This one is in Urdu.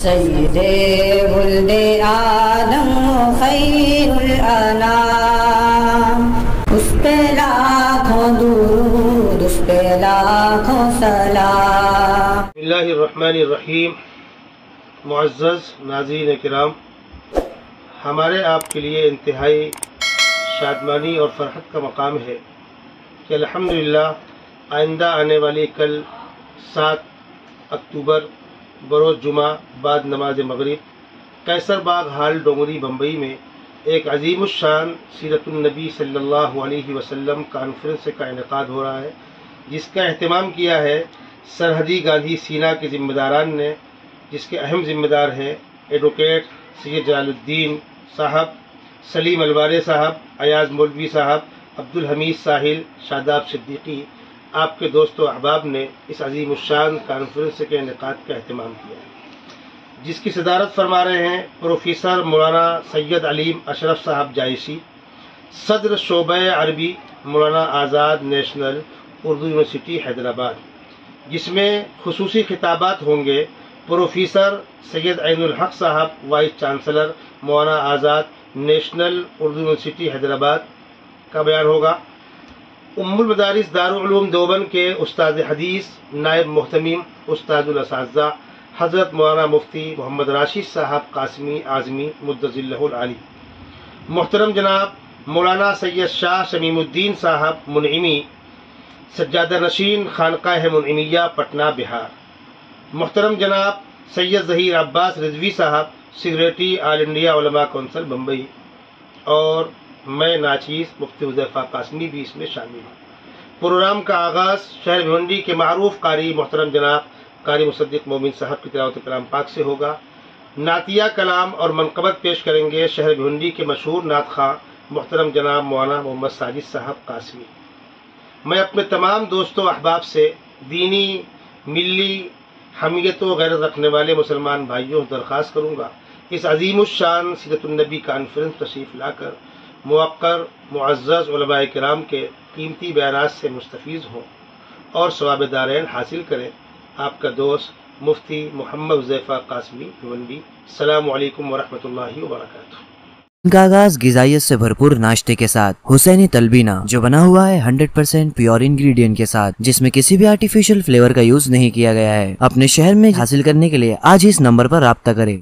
سید ولد آدم خیر الانام، اس پہ لاکھوں درود، اس پہ لاکھوں سلام۔ بسم اللہ الرحمن الرحیم۔ معزز ناظرین کرام، ہمارے آپ کے لیے انتہائی شادمانی اور فرحت کا مقام ہے کہ الحمدللہ آئندہ آنے والی کل 7 اکتوبر بروز جمعہ بعد نماز مغرب قیصر باغ ہال ڈونگری بمبئی میں ایک عظیم الشان سیرت النبی صلی اللہ علیہ وسلم کانفرنس کا انعقاد ہو رہا ہے، جس کا اہتمام کیا ہے سرحدی گاندھی سینا کے ذمہ داران نے، جس کے اہم ذمہ دار ہیں ایڈوکیٹ سید جلال الدین صاحب، سلیم الوارے صاحب، ایاز مولوی صاحب، عبدالحمید ساحل، شاداب صدیقی۔ آپ کے دوست و احباب نے اس عظیم الشان کانفرنس کے انعقاد کا اہتمام کیا ہے، جس کی صدارت فرما رہے ہیں پروفیسر مولانا سید علیم اشرف صاحب جائشی، صدر شعبہ عربی مولانا آزاد نیشنل اردو یونیورسٹی حیدرآباد، جس میں خصوصی خطابات ہوں گے پروفیسر سید عین الحق صاحب، vice chancellor Maulana Azad national Urdu university Hyderabad کا بیان ہوگا۔ ام المدارس دارالعلوم دیوبند کے استاد حدیث نائب محتمیم استاد الاساتذہ حضرت مولانا مفتی محمد راشد صاحب قاسمی اعظمی مدظ اللہ العالی، محترم جناب مولانا سید شاہ شمیم الدین صاحب منعمی، سجادہ نشین خانقاہ منعمیہ پٹنہ بہار، محترم جناب سید ظہیر عباس رضوی صاحب سیکریٹری آل انڈیا علماء کونسل بمبئی، اور میں ناچیز مفتی حذیفہ قاسمی بھی اس میں شامل ہوں۔ پروگرام کا آغاز شہر بھیونڈی کے معروف قاری محترم جناب قاری مصدق مومن صاحب کی تلاوت کلام پاک سے ہوگا۔ نعتیہ کلام اور منقبت پیش کریں گے شہر بھیونڈی کے مشہور نعت خواں محترم جناب مولانا محمد ساجد صاحب قاسمی۔ میں اپنے تمام دوستوں احباب سے دینی ملی حمیت و غیرت رکھنے والے مسلمان بھائیوں سے درخواست کروں گا اس عظیم الشان سیرت النبی کانفرنس تشریف لا کر موقر معزز علماء کرام کے قیمتی بیانات سے مستفیض ہوں اور ثواب دارین حاصل کریں۔ آپ کا دوست مفتی محمد حذیفہ قاسمی بھیونڈی۔ السلام علیکم ورحمۃ اللہ وبرکاتہ۔ ان کا آغاز غذائیت سے بھرپور ناشتے کے ساتھ حسینی تلبینہ جو بنا ہوا ہے 100% پیور انگریڈینٹ کے ساتھ، جس میں کسی بھی آرٹیفیشل فلیور کا یوز نہیں کیا گیا ہے، اپنے شہر میں حاصل کرنے کے لیے آج ہی اس نمبر پر رابطہ کریں۔